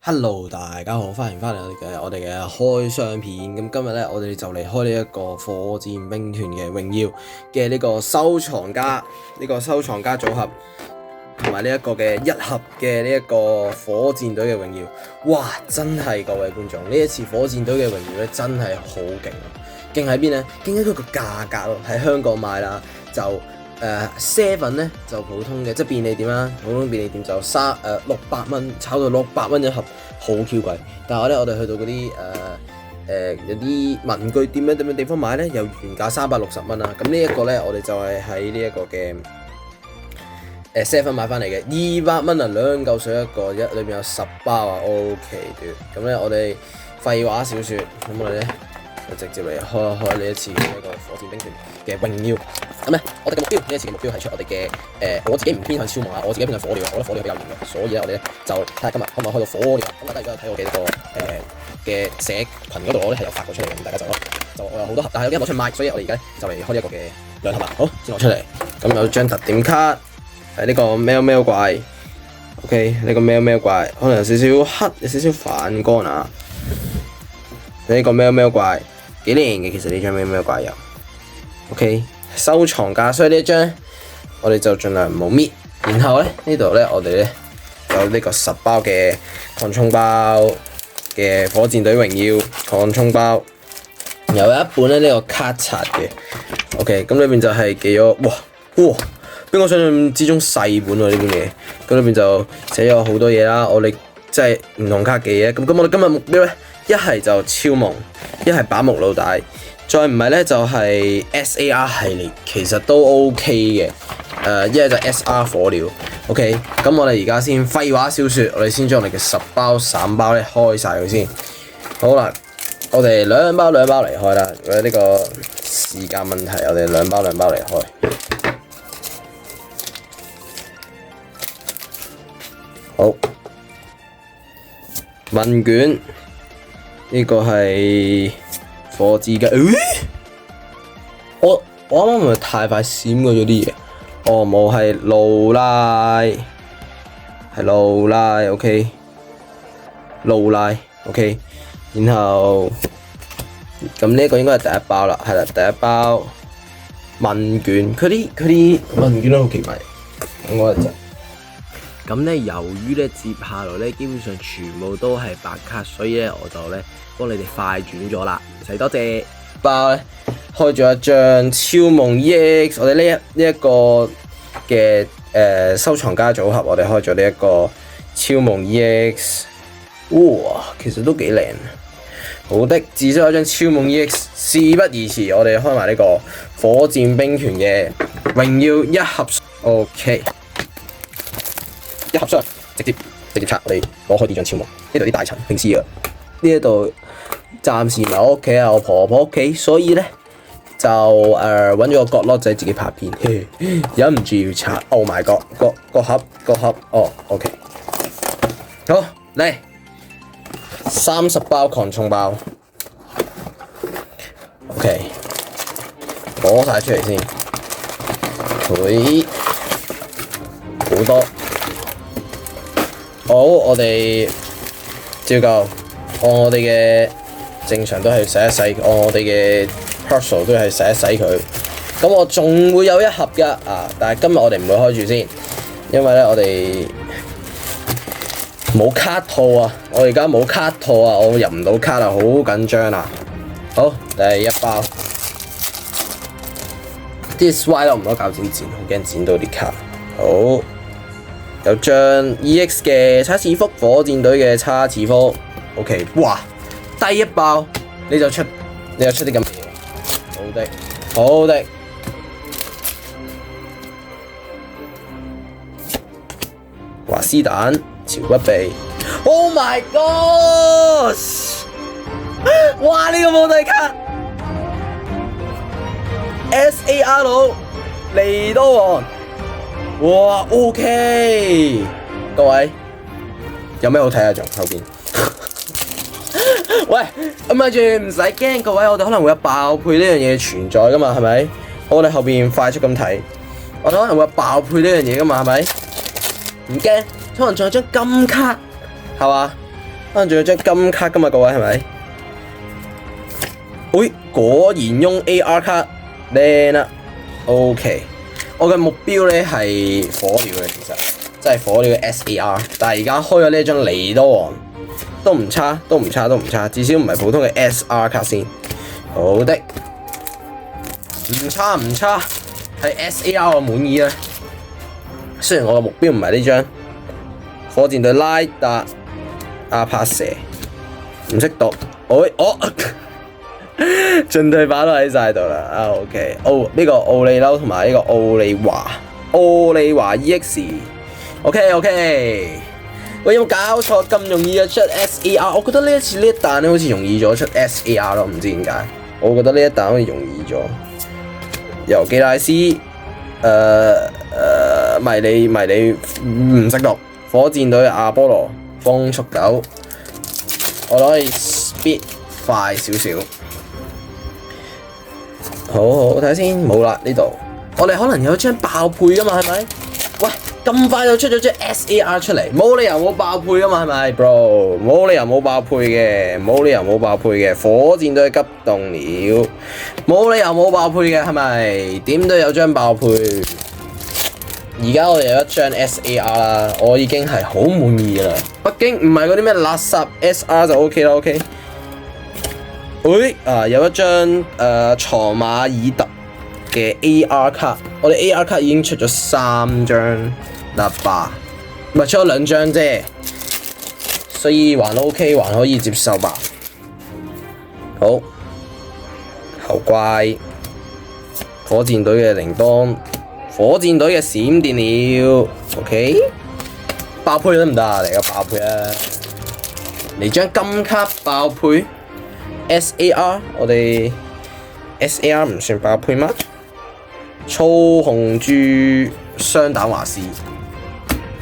Hello，大家好，歡迎翻嚟我哋嘅開箱片。咁今日咧，我哋就嚟開呢一個火箭兵團嘅榮耀嘅呢個收藏家組合，同埋呢一個嘅一盒嘅呢一個火箭隊嘅榮耀。哇！真係各位觀眾，呢一次火箭隊嘅榮耀咧，真係好勁啊！勁喺邊咧？勁喺佢個價格咯，喺香港買啦就。7咧就普通嘅，即係便利店啦，普通便利店就600蚊，炒到600蚊一盒，好 Q 貴。但係我哋去到嗰啲有啲文具店嘅地方買咧，有原價360蚊啦。咁呢一個咧，我哋就係喺呢一個嘅7買翻嚟嘅，200蚊啊，兩嚿水一個，裏面有10包啊，OK 嘅。咁咧我哋廢話少說，咁我哋咧就直接嚟開呢一次呢一個火箭兵團嘅榮耀。咁咧，我哋嘅目標呢一次嘅目標係出我哋嘅我自己唔偏向超夢啊，我自己偏向火鳥，我覺得火鳥比較型嘅，所以咧我哋咧就睇下今日可唔可以開到火鳥。咁大家而家睇我嘅呢個嘅社群嗰度，我咧係有發過出嚟嘅，咁大家就我有好多盒，但係有啲攞出賣，所以我哋而家咧就嚟開呢一個嘅兩盒啦。好，先攞出嚟。咁有張特點卡，係呢個喵怪 ，OK， 呢個喵怪可能有少少黑，有少少反光啊。呢個喵怪幾靚嘅，其實呢張喵怪有 ，OK。收藏家，所以呢一張我哋就盡量唔好搣。然後咧呢度咧我哋咧有呢個10包嘅擴充包嘅火箭隊榮耀擴充包，有一本咧呢個卡冊嘅 ，OK， 咁裏邊就係記咗哇，比我想象之中細本喎呢本嘢，咁裏邊就寫咗好多嘢啦。我哋即係唔同卡嘅嘢，咁我哋今日目標咧一係就超夢，一係把木老大。再唔係咧就係 SAR 系列，其實都 OK 嘅。一係就 SR 火鳥 ，OK。咁我哋而家先廢話少說，我哋先將我哋嘅10包散包咧開晒佢先。好啦，我哋兩包嚟開啦。為咗呢個時間問題，我哋兩包嚟開。好，問卷呢個係。火箭嘅，我啱啱係咪太快閃過咗啲嘢？哦，冇，係路拉 ，OK， 路拉 ，OK， 然後咁呢一個應該係第一包啦，係啦，第一包問卷，佢啲問卷都好奇怪，等我一陣。咁咧，由於咧接下來咧基本上全部都係白卡，所以咧我就咧幫你哋快轉咗啦，唔使多謝。包咧開咗一張超夢 EX， 我哋呢一個嘅收藏家組合，我哋開咗呢一個超夢 EX， 哇，其實都幾靚。好的，至少有一張超夢 EX， 事不宜遲，我哋開埋呢個火箭兵團嘅榮耀一盒 ，OK。一盒箱直接拆，我哋攞開呢張超夢。呢度啲大塵平時啊，呢一度暫時唔係我屋企啊，我婆婆屋企，所以咧就揾咗個角落仔自己拍片，忍唔住要拆。Oh my god，個盒哦 ，OK， 好嚟30包擴充包 ，OK， 攞晒出嚟先，佢好多。好，我哋照舊，按我哋嘅正常都係洗一洗，按我哋嘅 parcel 都係洗一洗佢。咁我仲會有一盒㗎啊！但係今日我哋唔會開住先，因為咧我哋冇卡套啊！我而家冇卡套啊！我入唔到卡啊，好緊張啊！好，第一包，啲 slide 我唔攞鉸剪剪，好驚剪到啲卡。好。有張 EX 嘅叉翅福，火箭隊嘅叉翅福 ，OK， 哇！第一包你就出啲咁嘅嘢，好的，華斯蛋、潮骨鼻 ，Oh my God！ 哇！呢個冇底卡 ，SAR 佬嚟多王。哇 ，OK， 各位有咩好睇啊？仲後邊，喂，咪住唔使驚，各位，我哋可能會有爆配呢樣嘢存在噶嘛，係咪？我哋後邊快速咁睇，我哋可能會有爆配呢樣嘢噶嘛，係咪？唔驚，可能仲有張金卡，係嘛？仲有張金卡㗎嘛，各位係咪？喂，果然用 AR 卡靚啦。OK， 我嘅目標咧係火鳥嘅，其實真係火鳥嘅 SAR， 但係而家開咗呢一張尼多王都唔差，至少唔係普通嘅 SR 卡先。好的，唔差，係 SAR 我滿意啦。雖然我嘅目標唔係呢張火箭隊拉達阿帕蛇，唔識讀，進退把都喺晒度啦。OK， 呢個奧利嬲同埋呢個奧利華 EX。OK， 喂，有冇搞錯？咁容易就出 SAR？ 我覺得呢一次呢一彈咧好似容易咗出 SAR 咯，唔知點解。我覺得呢一彈好似容易咗。由基拉斯，迷你唔識讀。火箭隊阿波羅，風速狗，我攞去 speed 快少少。好睇下先，冇啦呢度。我哋可能有張爆配㗎嘛，係咪？喂，咁快就出咗張 SAR 出嚟，冇理由冇爆配㗎嘛，係咪 ，bro？ 冇理由冇爆配嘅，火箭隊急凍了，冇理由冇爆配嘅，係咪？點都有張爆配。而家我哋有一張 SAR 啦，我已經係好滿意啦。畢竟唔係嗰啲咩垃圾 SR 就 OK 啦 ，OK。有一張藏馬爾特嘅 AR 卡，我哋 AR 卡已經出咗3張喇叭，唔係出咗2張啫，所以還 OK， 還可以接受吧。好，後怪，火箭隊嘅鈴鐺。火箭隊嘅閃電鳥 ，OK， 爆配得唔得啊？嚟個爆配啊！嚟張金卡爆配 SAR， 我哋 SAR 唔算爆配嗎？操控豬雙蛋華士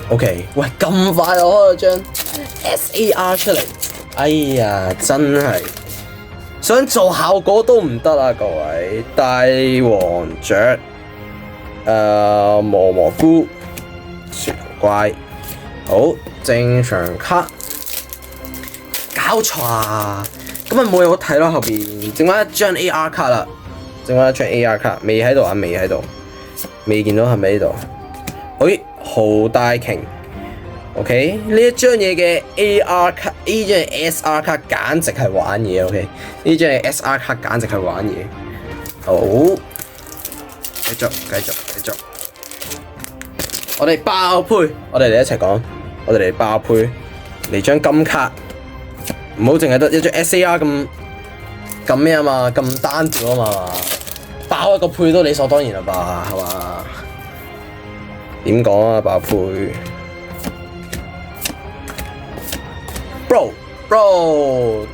，OK， 喂，咁快就開咗張 SAR 出嚟，哎呀，真係想做效果都唔得啊！各位大黃雀。蘑菇雪怪，好正常卡，搞錯啊！咁咪冇嘢好睇咯，後邊剩翻一張 AR 卡啦，未喺度啊，未見到係咪喺度？豪大瓊 ，OK， 呢一張嘢嘅 AR 卡，呢張 SR 卡簡直係玩嘢 ，OK， 呢張 SR 卡簡直係玩嘢，好。繼續，我哋爆配，我哋嚟一齊講，我哋嚟爆配，嚟張金卡，唔好淨係得一張 SAR 咁咩啊嘛，咁單調啊嘛，爆一個配都理所當然啦吧，係嘛？點講啊？爆配 ，bro，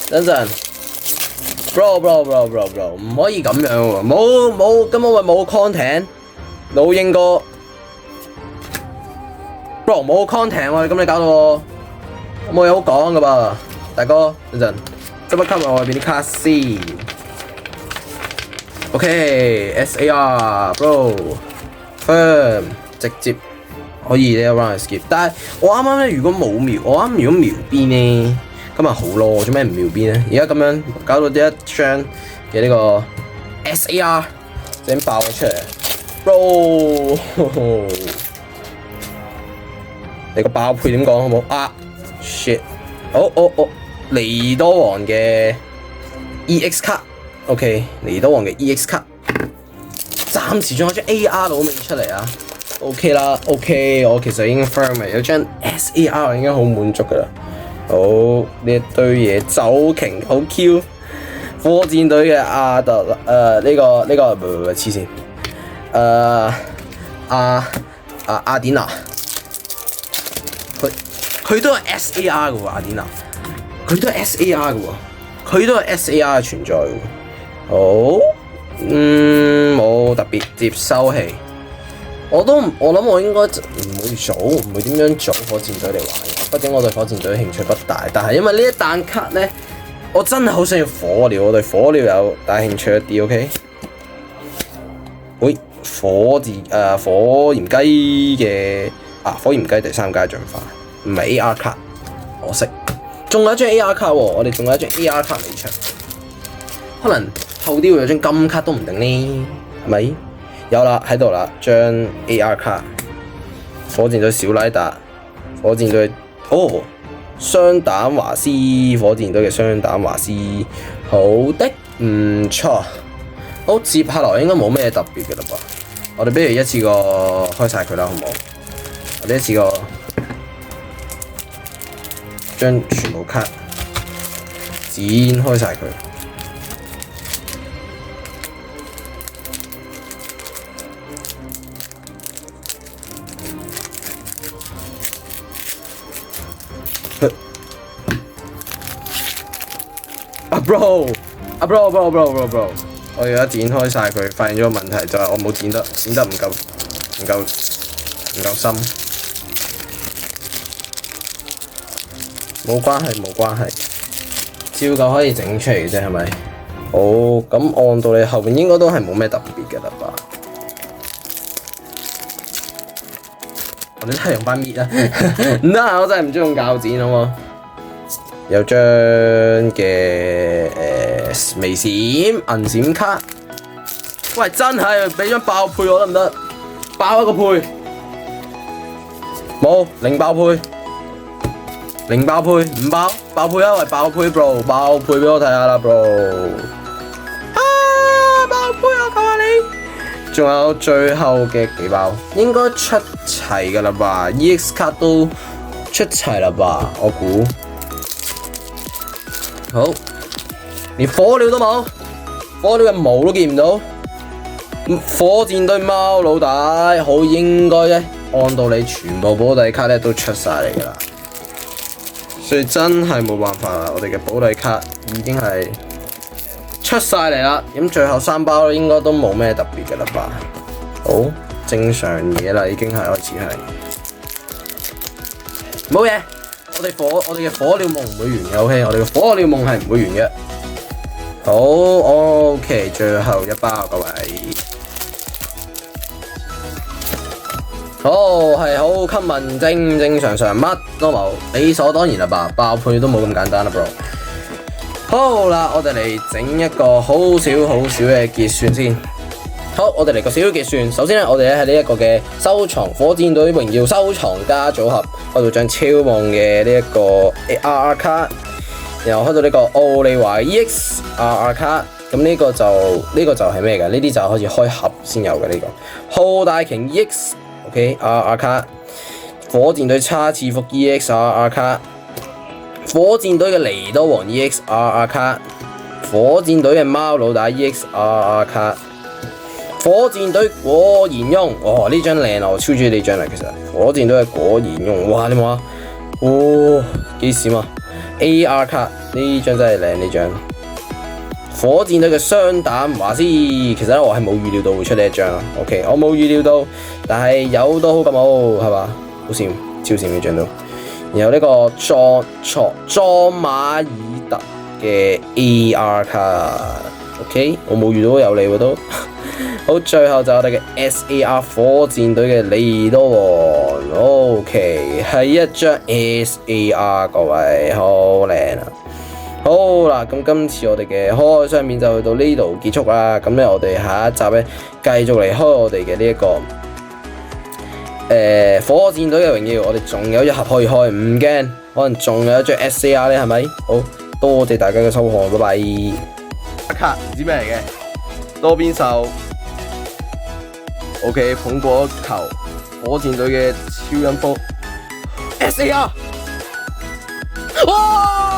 等陣。bro， 唔可以咁樣喎，冇，根本咪冇 content， 老鷹哥 ，bro 冇 content 喎，咁你搞到我冇嘢好講噶噃，大哥，等陣，執一級外邊啲卡先 ，OK，SAR bro firm 直接可以呢一 round skip， 但係我啱啱咧如果冇瞄，如果瞄邊咧？咁咪好咯，做咩唔瞄邊咧？而家咁樣搞到呢一張嘅呢個 SAR 整爆咗出嚟 ，bro， 你個爆配點講好冇啊 ？shit， 尼多王嘅 EX 卡 ，OK， 尼多王嘅 EX 卡，暫時仲有張 AR 都未出嚟啊 ，OK 啦 ，OK， 我其實已經 firm 嘅，有張 SAR 已經好滿足噶啦。好，呢一堆嘢走瓊好 Q， 火箭隊嘅阿特呢個唔黐線，阿典娜，佢都係 SAR 嘅喎，阿典娜，佢都係 SAR 嘅喎，佢都係 SAR 嘅存在嘅喎。好，冇特別接收器，我諗我應該唔會點樣組火箭隊嚟玩嘅。畢竟我對火箭隊興趣不大，但係因為呢一彈卡咧，我真係好想要火鳥，我對火鳥有大興趣一啲 ，OK？ 喂，火焰雞嘅火焰雞第3階進化，唔係 AR 卡，可惜。仲有一張 AR 卡喎，我哋仲有一張 AR 卡離場，可能後啲會有張金卡都唔定呢，係咪？有啦，喺度啦，張 AR 卡，火箭隊小拉達，火箭隊雙膽華斯，火箭隊嘅雙膽華斯，好的，唔錯。好，接下來應該冇咩特別嘅啦噃，我哋不如一次過開晒佢啦，好唔好？我哋一次過將全部卡展開晒佢。bro， 我而家剪開晒佢，發現咗個問題就係我冇剪得唔夠深。冇關係，照舊可以整出嚟啫，係咪？好，咁按到你後面應該都係冇咩特別嘅啦吧？我哋都係用翻搣啦，唔得啊！我真係唔中意用鉸剪，好冇？有張嘅微閃銀閃卡，喂，真係俾張爆配我得唔得？爆一個配，冇零爆配，零爆配唔爆，爆配啊！喂，爆配 bro， 爆配俾我睇下啦 bro， 啊，爆配啊！求下你，仲有最後嘅幾包，應該出齊噶啦吧 ？EX 卡都出齊啦吧？我估。好，連火鳥都冇，火鳥嘅毛都見唔到。火箭隊貓老大，好應該啫，按道理全部保底卡咧都出晒嚟噶啦，所以真係冇辦法啦，我哋嘅保底卡已經係出晒嚟啦。咁最後3包應該都冇咩特別嘅啦吧？好，正常嘢啦，已經係開始係冇嘢。我哋嘅火鳥夢唔會完嘅 ，OK， 我哋嘅火鳥夢係唔會完嘅。好 ，OK， 最後一包各位，好係好common，正常乜都冇，理所當然啦吧，爆配都冇咁簡單啦 ，bro。好啦，我哋嚟整一個好少嘅結算先。好，我哋嚟個小結算。首先咧，我哋咧喺呢一個嘅收藏火箭隊榮耀收藏家組合開到張超夢嘅呢一個 AR 卡，然後開到呢個奧利華 EX RR 卡。咁呢個就係咩嘅？呢啲就開始開盒先有嘅呢個。浩大瓊 EX RR 卡，火箭隊叉次福 EX RR 卡，火箭隊嘅尼多王 EX RR 卡，火箭隊嘅貓老大 EX RR 卡。火箭隊果然翁，哇！呢張靚啊，我超中意呢張啊，其實火箭隊嘅果然翁，哇！你望下，哇，幾閃啊 ！AR 卡呢張真係靚呢張。火箭隊嘅雙膽華斯，其實咧我係冇預料到會出呢一張 ，OK， 我冇預料到，但係有都好咁好，係嘛？好閃，超閃呢張都。然後呢個莊馬爾特嘅 AR 卡 ，OK， 我冇預到有你喎都。好，最後就我哋嘅 SAR 火箭隊嘅利多王 ，OK， 係一張 SAR， 各位好靚啊！好啦，咁今次我哋嘅開箱片就去到呢度結束啦。咁咧，我哋下一集咧繼續嚟開我哋嘅呢一個火箭隊嘅榮耀。我哋仲有一盒可以開，唔驚，可能仲有一張 SAR 咧，係咪？好多謝大家嘅收看，拜拜。卡唔知咩嚟嘅，多邊獸。OK， 捧過一球，火箭隊嘅超音波 SAR， 哇！